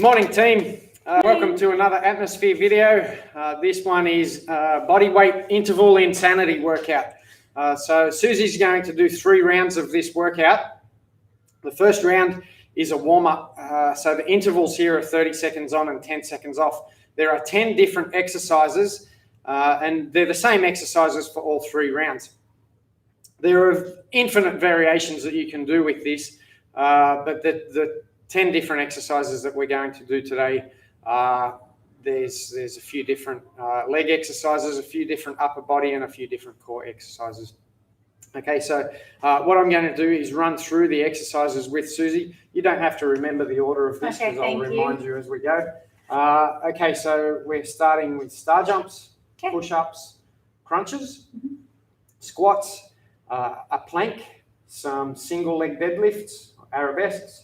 Morning team, welcome to another Atmosphere video. This one is body weight interval insanity workout. So Susie's going to do 3 rounds of this workout. The first round is a warm-up. So the intervals here are 30 seconds on and 10 seconds off. There are 10 different exercises and they're the same exercises for all 3 rounds. There are infinite variations that you can do with this, but the 10 different exercises that we're going to do today, there's a few different leg exercises, a few different upper body, and a few different core exercises. Okay, so what I'm going to do is run through the exercises with Susie. You don't have to remember the order of this because I'll remind you as we go. Okay, so we're starting with star jumps, push-ups, crunches, squats, a plank, some single leg deadlifts, arabesques,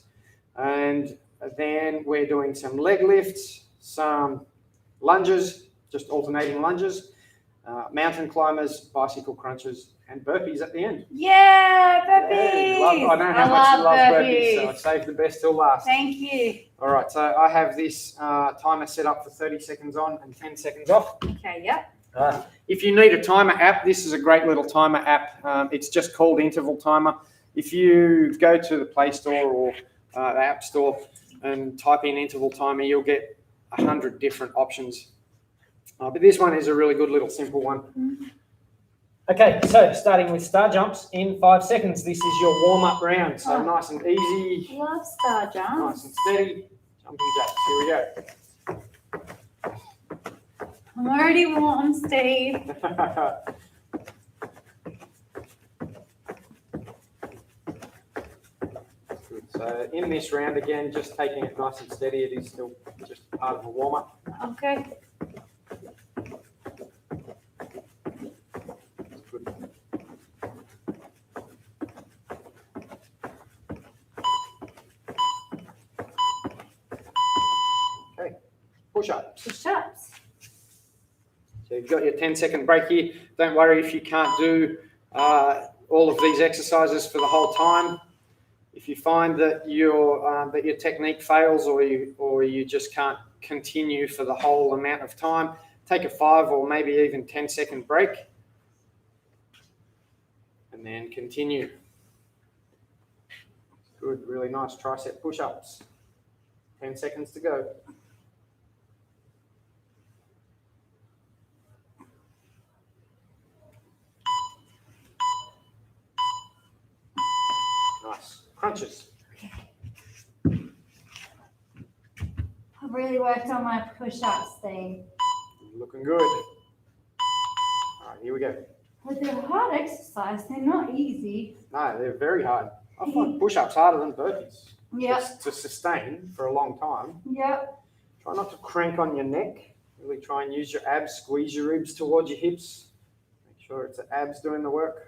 and then we're doing some leg lifts, some lunges, just alternating lunges, mountain climbers, bicycle crunches, and burpees at the end. Yeah, burpees! Yeah, I know how much you love burpees, so I saved the best till last. Thank you. All right, so I have this timer set up for 30 seconds on and 10 seconds off. Okay, yep. If you need a timer app, this is a great little timer app. It's just called Interval Timer. If you go to the Play Store or the App Store and type in Interval Timer, you'll get 100 different options. But this one is a really good little simple one. Okay, so starting with star jumps in 5 seconds. This is your warm-up round, so nice and easy. Love star jumps. Nice and steady. Jumping jacks. Here we go. I'm already warm, Steve. Good. So in this round, again, just taking it nice and steady. It is still just part of a warm-up. Okay. Good. Okay, push-ups. Push-ups. So you've got your 10-second break here. Don't worry if you can't do all of these exercises for the whole time. If you find that your technique fails or you just can't continue for the whole amount of time, take a 5 or maybe even 10-second break and then continue. Good, really nice tricep push-ups. 10 seconds to go. Nice. Crunches. I've really worked on my push-ups, Steve. Looking good. All right, here we go. But they're hard exercise. They're not easy. No, they're very hard. I find push-ups harder than burpees. Yep. To sustain for a long time. Yep. Try not to crank on your neck. Really try and use your abs. Squeeze your ribs towards your hips. Make sure it's the abs doing the work.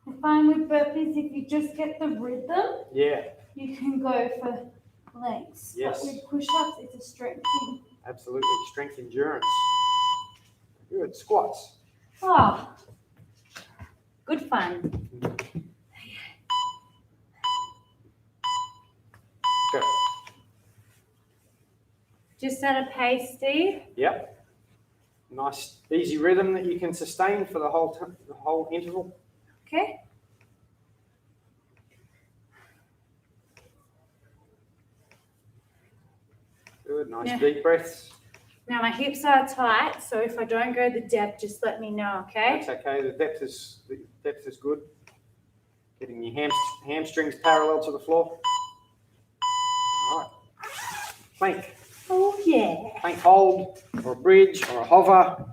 I find with burpees, if you just get the rhythm, you can go for lengths. Yes. But with push-ups, it's a strength thing. Absolutely. Strength endurance. Good. Squats. Oh, good fun. Go. Just at a pace, Steve. Yep. Nice, easy rhythm that you can sustain for the whole interval. Okay. Good. Nice deep breaths. Now my hips are tight, so if I don't go the depth, just let me know, okay? That's okay. The depth is good. Getting your hamstrings parallel to the floor. All right. Plank. Oh yeah. Plank hold, or a bridge, or a hover.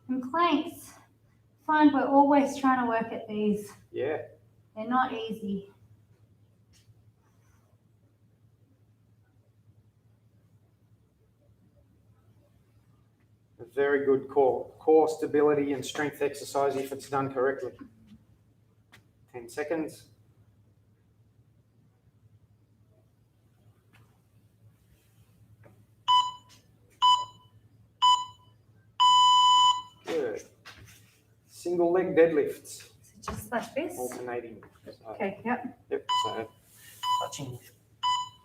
And planks. Find we're always trying to work at these. Yeah. They're not easy. A very good core stability and strength exercise if it's done correctly. 10 seconds. Good. Single leg deadlifts. So Just like this? Alternating. So, Okay, yep. Yep, so touching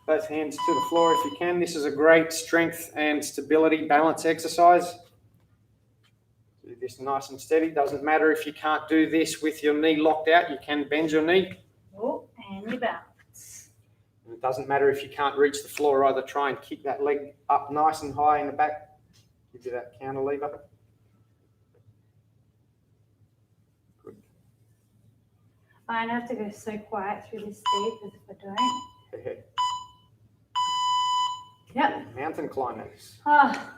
both hands to the floor if you can. This is a great strength and stability balance exercise. Do this nice and steady. Doesn't matter if you can't do this with your knee locked out. You can bend your knee. Oh, and you balance. And it doesn't matter if you can't reach the floor either. Try and kick that leg up nice and high in the back. Give you that counter lever. Good. I don't have to go so quiet through this Steve, because if I don't. Yep. Mountain climbers. Ah,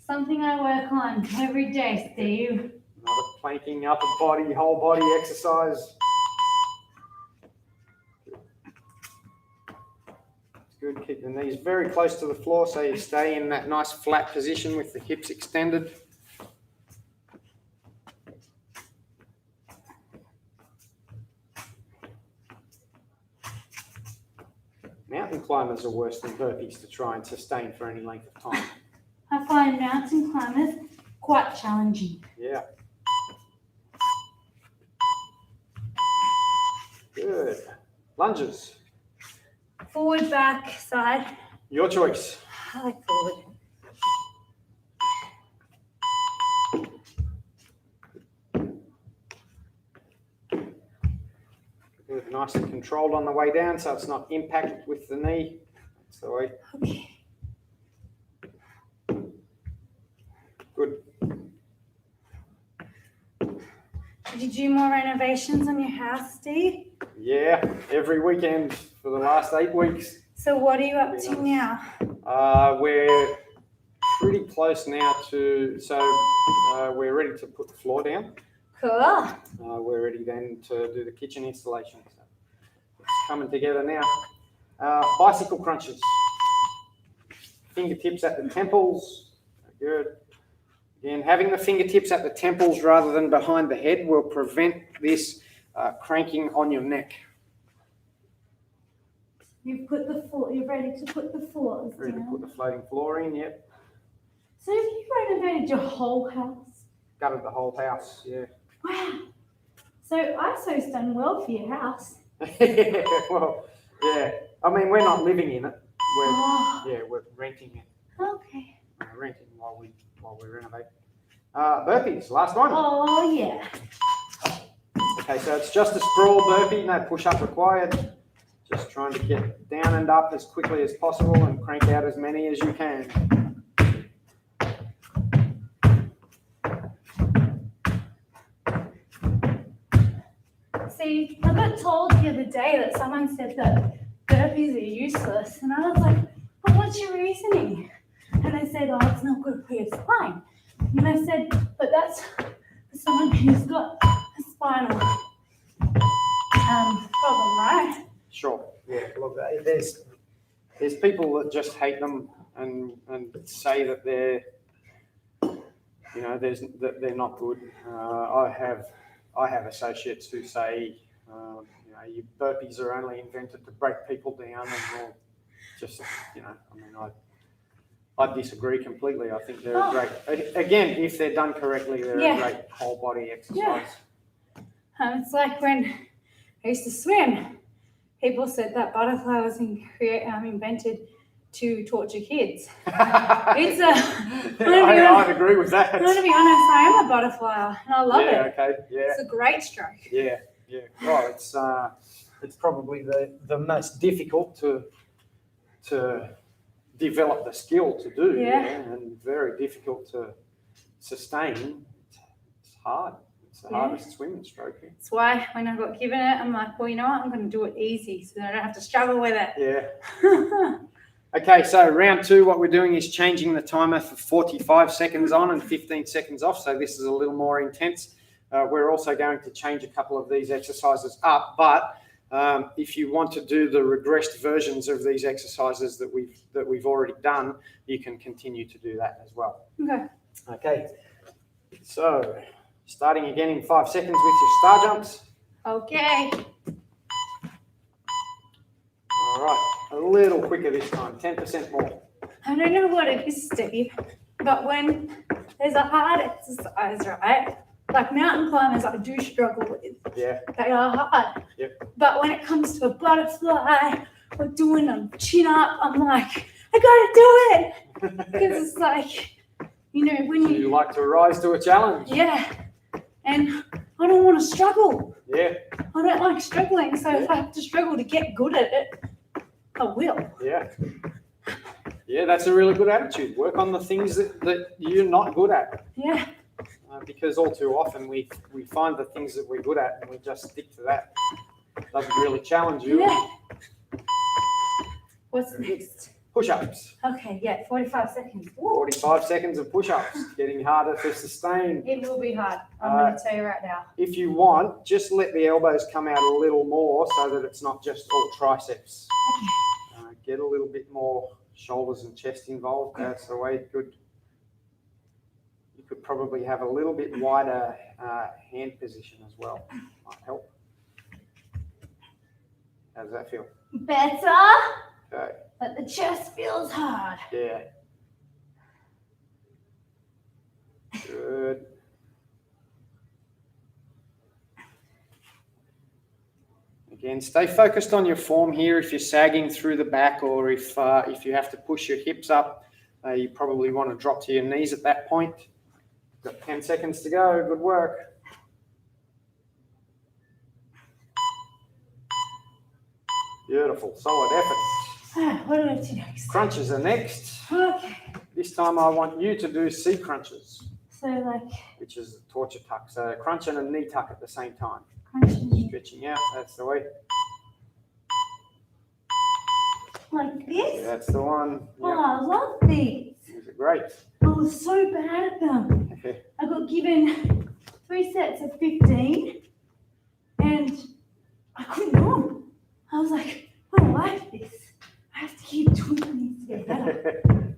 something I work on every day, Steve. Another planking upper body, whole body exercise. It's good. Keep the knees very close to the floor so you stay in that nice flat position with the hips extended. Mountain climbers are worse than burpees to try and sustain for any length of time. I find mountain climbers quite challenging. Yeah. Good. Lunges. Forward, back, side. Your choice. I like forward. Good. Nice and controlled on the way down so it's not impacted with the knee. That's the way. Okay. Good. Did you do more renovations on your house, Steve? Yeah, every weekend for the last 8 weeks. So what are you up to now? We're pretty close now to, we're ready to put the floor down. Cool. We're ready then to do the kitchen installation. So it's coming together now. Bicycle crunches. Fingertips at the temples. Good. Again, having the fingertips at the temples rather than behind the head will prevent this cranking on your neck. You've put the floor, you're ready to put the floors Ready to down. put the floating floor in, yep. So have you renovated your whole house? Gutted the whole house, yeah. Wow. So ISO's done well for your house. Well, yeah. I mean, we're not living in it. We're renting it. Okay. We're renting while we renovate. Burpees, last one. Oh, yeah. Okay, so it's just a sprawl burpee, no push-up required. Just trying to get down and up as quickly as possible and crank out as many as you can. See, I got told the other day that someone said that burpees are useless. And I was like, well, what's your reasoning? And they said, oh, it's not good for your spine. And I said, but that's for someone who's got a spinal problem, right? Sure. Yeah. Look, there's people that just hate them and say that they're not good. I have associates who say your burpees are only invented to break people down, and just I disagree completely. I think they're a great. Again, if they're done correctly, they're a great whole body exercise. Yeah. It's like when I used to swim. People said that butterfly was invented to torture kids. I'd agree with that. I'm going to be honest, I am a butterfly and I love it. Okay, yeah. It's a great stroke. Yeah. Well, it's probably the most difficult to develop the skill to do, and very difficult to sustain. It's hard. It's the hardest swimming stroke. That's why when I got given it, I'm like, well, you know what? I'm going to do it easy so that I don't have to struggle with it. Yeah. Okay, so round 2, what we're doing is changing the timer for 45 seconds on and 15 seconds off. So this is a little more intense. We're also going to change a couple of these exercises up, but if you want to do the regressed versions of these exercises that we've already done, you can continue to do that as well. Okay. So starting again in 5 seconds with your star jumps. Okay. All right, a little quicker this time, 10% more. I don't know what it is, Steve, but when there's a hard exercise, right? Like mountain climbers, I do struggle with. Yeah. They are hard. Yep. But when it comes to a butterfly or doing a chin up, I'm like, I gotta do it. Because it's like, you know, when You like to rise to a challenge. yeah. And I don't want to struggle. Yeah. I don't like struggling. So if I have to struggle to get good at it, I will. Yeah. Yeah, that's a really good attitude. Work on the things that you're not good at. Yeah. Because all too often we find the things that we're good at and we just stick to that. Doesn't really challenge you. Yeah. What's next? Push-ups. Okay, yeah, 45 seconds. Ooh. 45 seconds of push-ups. Getting harder to sustain. It will be hard. I'm going to tell you right now. If you want, just let the elbows come out a little more so that it's not just all triceps. Okay. Get a little bit more shoulders and chest involved. That's the way. Good. You could probably have a little bit wider hand position as well. Might help. How does that feel? Better. Okay. But the chest feels hard. Yeah. Good. Again, stay focused on your form here. If you're sagging through the back, or if you have to push your hips up, you probably want to drop to your knees at that point. Got 10 seconds to go. Good work. Beautiful. Solid effort. What do I do next? Crunches are next. Okay. This time I want you to do C crunches, So like which is a torture tuck. So crunch and a knee tuck at the same time. crunching Stretching out. That's the way. like this. Yeah, that's the one. Oh, Yeah. I love these. These are great. I was so bad at them. I got given 3 sets of 15 and I couldn't do them. I was like, I don't like this. I have to keep doing these to get better.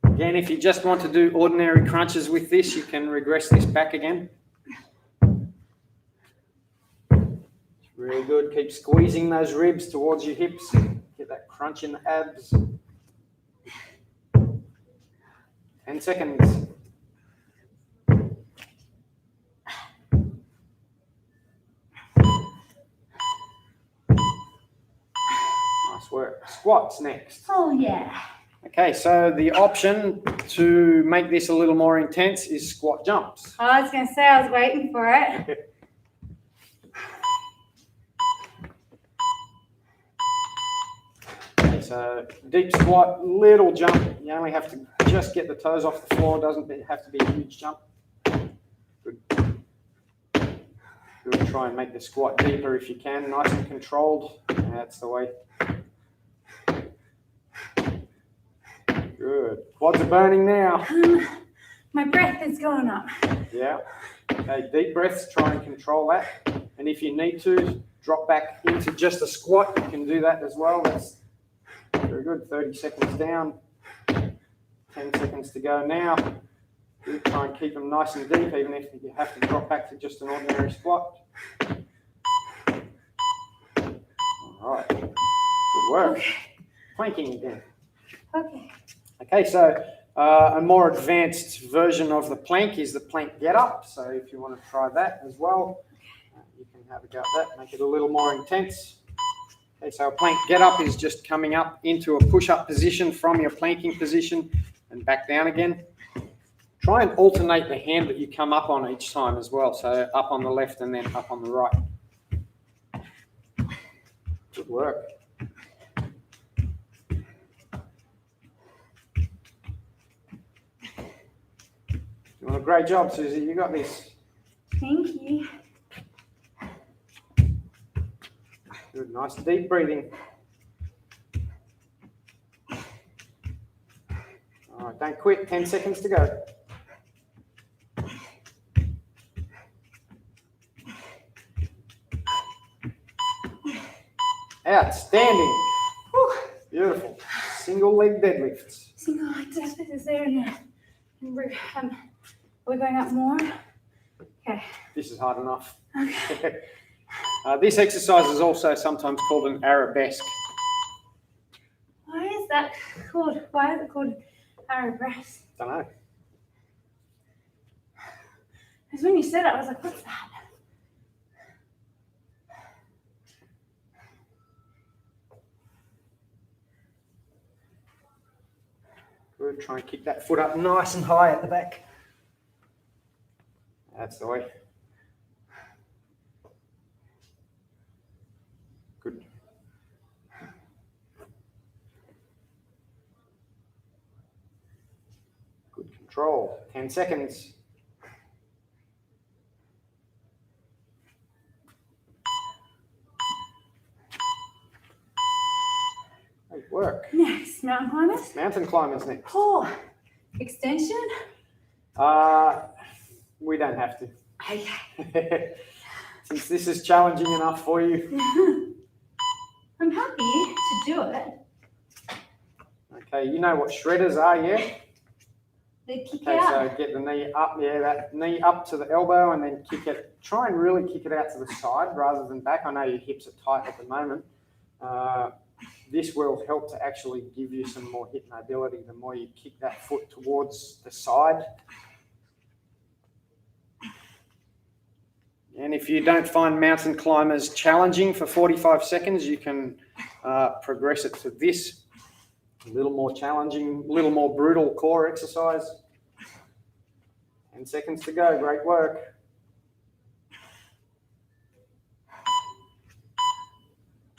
Again, if you just want to do ordinary crunches with this, you can regress this back again. It's really good. Keep squeezing those ribs towards your hips. Get that crunch in the abs. 10 seconds. Nice work. Squats next. Oh yeah. Okay, so the option to make this a little more intense is squat jumps. I was going to say I was waiting for it. Okay, so deep squat, little jump. You only have to just get the toes off the floor. It doesn't have to be a huge jump. Good. Good. Try and make the squat deeper if you can, nice and controlled. That's the way. Good. Quads are burning now. My breath is going up. Yeah. Okay, deep breaths, try and control that. And if you need to, drop back into just a squat. You can do that as well. That's very good. 30 seconds down. 10 seconds to go now. Good. Try and keep them nice and deep, even if you have to drop back to just an ordinary squat. All right. Good work. Okay. Planking again. Okay. Okay, so a more advanced version of the plank is the plank get up. So if you want to try that as well, you can have a go at that, make it a little more intense. Okay, so a plank get up is just coming up into a push-up position from your planking position and back down again. Try and alternate the hand that you come up on each time as well. So up on the left and then up on the right. Good work. You're doing a great job, Susie. You got this. Thank you. Good, nice deep breathing. All right, don't quit. 10 seconds to go. Outstanding. Whew. Beautiful. Single leg deadlifts. Single leg deadlift is there now. Are we going up more? Okay. This is hard enough. Okay. This exercise is also sometimes called an arabesque. Why is that called? Why is it called arabesque? Don't know. Because when you said it, I was like, what's that? Good. Try and kick that foot up nice and high at the back. That's the way. Good. Good control. 10 seconds. Great work. Next, mountain climbers. Mountain climbers next. Oh, extension. We don't have to. Okay. Since this is challenging enough for you. I'm happy to do it. Okay, you know what shredders are, yeah? They kick Okay, out. so get the knee up, yeah, that knee up to the elbow and then kick it. Try and really kick it out to the side rather than back. I know your hips are tight at the moment. This will help to actually give you some more hip mobility the more you kick that foot towards the side. And if you don't find mountain climbers challenging for 45 seconds, you can progress it to this. A little more challenging, a little more brutal core exercise. 10 seconds to go. Great work.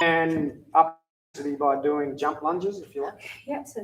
And up by doing jump lunges if you like. Yep, so